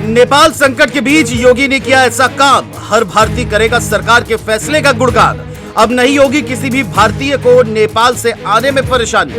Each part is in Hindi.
नेपाल संकट के बीच योगी ने किया ऐसा काम, हर भारतीय करेगा सरकार के फैसले का गुणगान। अब नहीं होगी किसी भी भारतीय को नेपाल से आने में परेशानी।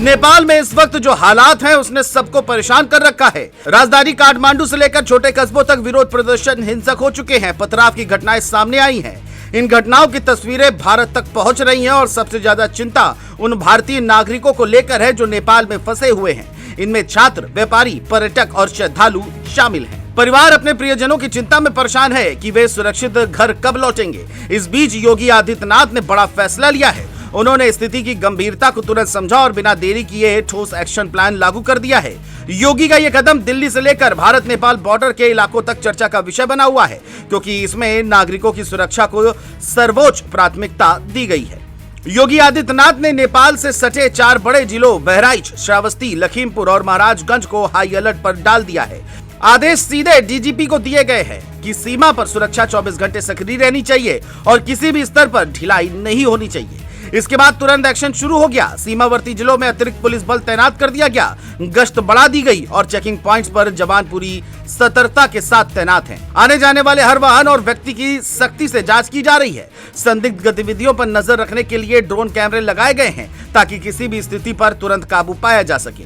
नेपाल में इस वक्त जो हालात हैं उसने सबको परेशान कर रखा है। राजधानी काठमांडू से लेकर छोटे कस्बों तक विरोध प्रदर्शन हिंसक हो चुके हैं। पथराव की घटनाएं सामने आई हैं। इन घटनाओं की तस्वीरें भारत तक पहुंच रही हैं और सबसे ज्यादा चिंता उन भारतीय नागरिकों को लेकर है जो नेपाल में फंसे हुए हैं। इनमें छात्र, व्यापारी, पर्यटक और श्रद्धालु शामिल हैं। परिवार अपने प्रियजनों की चिंता में परेशान है कि वे सुरक्षित घर कब लौटेंगे। इस बीच योगी आदित्यनाथ ने बड़ा फैसला लिया है। उन्होंने स्थिति की गंभीरता को तुरंत समझा और बिना देरी किए ठोस एक्शन प्लान लागू कर दिया है। योगी का यह कदम दिल्ली से लेकर भारत नेपाल बॉर्डर के इलाकों तक चर्चा का विषय बना हुआ है, क्योंकि इसमें नागरिकों की सुरक्षा को सर्वोच्च प्राथमिकता दी गई है। योगी आदित्यनाथ ने नेपाल से सटे 4 बड़े जिलों बहराइच, श्रावस्ती, लखीमपुर और महाराजगंज को हाई अलर्ट पर डाल दिया है। आदेश सीधे डीजीपी को दिए गए हैं कि सीमा पर सुरक्षा 24 घंटे सक्रिय रहनी चाहिए और किसी भी स्तर पर ढिलाई नहीं होनी चाहिए। इसके बाद तुरंत एक्शन शुरू हो गया। सीमावर्ती जिलों में अतिरिक्त पुलिस बल तैनात कर दिया गया, गश्त बढ़ा दी गई और चेकिंग पॉइंट्स पर जवान पूरी सतर्कता के साथ तैनात हैं। आने जाने वाले हर वाहन और व्यक्ति की सख्ती से जांच की जा रही है। संदिग्ध गतिविधियों पर नजर रखने के लिए ड्रोन कैमरे लगाए गए हैं ताकि किसी भी स्थिति पर तुरंत काबू पाया जा सके।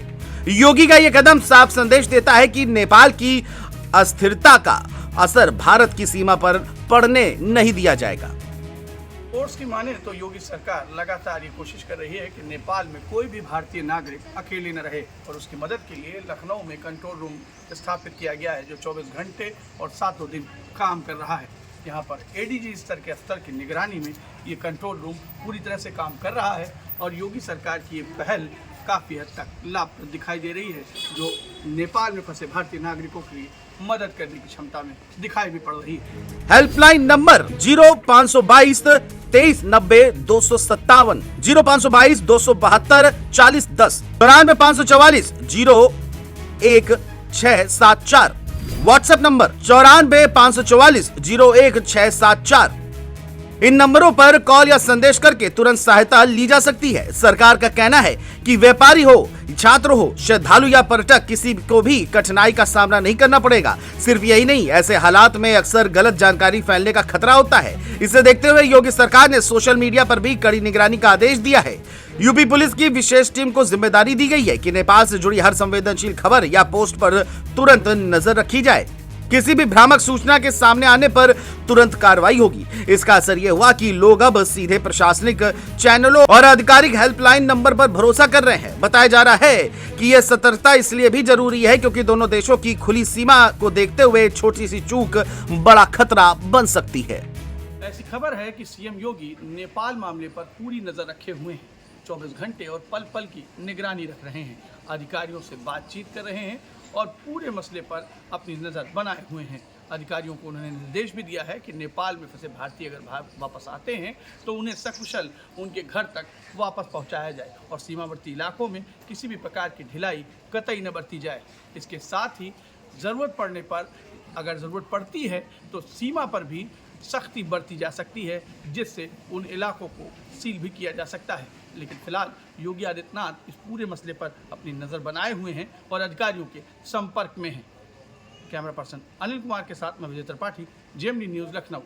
योगी का यह कदम साफ संदेश देता है कि नेपाल की अस्थिरता का असर भारत की सीमा पर पड़ने नहीं दिया जाएगा। फोर्स की माने तो योगी सरकार लगातार ये कोशिश कर रही है कि नेपाल में कोई भी भारतीय नागरिक अकेले न रहे और उसकी मदद के लिए लखनऊ में कंट्रोल रूम स्थापित किया गया है जो 24 घंटे और 7 दिन काम कर रहा है। यहाँ पर एडीजी स्तर की निगरानी में ये कंट्रोल रूम पूरी तरह से काम कर रहा है और योगी सरकार की ये पहल काफ़ी हद तक लाभप्रद दिखाई दे रही है, जो नेपाल में फंसे भारतीय नागरिकों की मदद करने की क्षमता में दिखाई भी पड़ रही है। Helpline number 0522 2390 257, 0522 272 4010, 94544 01674। WhatsApp number 94544 01674। इन नंबरों पर कॉल या संदेश करके तुरंत सहायता ली जा सकती है। सरकार का कहना है कि व्यापारी हो, छात्र हो, श्रद्धालु या पर्यटक, किसी को भी कठिनाई का सामना नहीं करना पड़ेगा। सिर्फ यही नहीं, ऐसे हालात में अक्सर गलत जानकारी फैलने का खतरा होता है। इसे देखते हुए योगी सरकार ने सोशल मीडिया पर भी कड़ी निगरानी का आदेश दिया है। यूपी पुलिस की विशेष टीम को जिम्मेदारी दी गई है कि नेपाल से जुड़ी हर संवेदनशील खबर या पोस्ट पर तुरंत नजर रखी जाए। किसी भी भ्रामक सूचना के सामने आने पर तुरंत कार्रवाई होगी। इसका असर यह हुआ कि लोग अब सीधे प्रशासनिक चैनलों और आधिकारिक हेल्पलाइन नंबर पर भरोसा कर रहे हैं। बताया जा रहा है कि यह सतर्कता इसलिए भी जरूरी है क्योंकि दोनों देशों की खुली सीमा को देखते हुए छोटी सी चूक बड़ा खतरा बन सकती है। ऐसी खबर है कि सीएम योगी नेपाल मामले पर पूरी नजर रखे हुए हैं, 24 घंटे और पल पल की निगरानी रख रहे हैं, अधिकारियों से बातचीत कर रहे हैं और पूरे मसले पर अपनी नज़र बनाए हुए हैं। अधिकारियों को उन्होंने निर्देश भी दिया है कि नेपाल में फंसे भारतीय अगर वापस आते हैं तो उन्हें सकुशल उनके घर तक वापस पहुंचाया जाए और सीमावर्ती इलाकों में किसी भी प्रकार की ढिलाई कतई न बरती जाए। इसके साथ ही ज़रूरत पड़ने पर, अगर ज़रूरत पड़ती है तो सीमा पर भी सख्ती बरती जा सकती है, जिससे उन इलाकों को सील भी किया जा सकता है। लेकिन फिलहाल योगी आदित्यनाथ इस पूरे मसले पर अपनी नज़र बनाए हुए हैं और अधिकारियों के संपर्क में हैं। कैमरा पर्सन अनिल कुमार के साथ मैं विजय त्रिपाठी, जेएमडी न्यूज़, लखनऊ।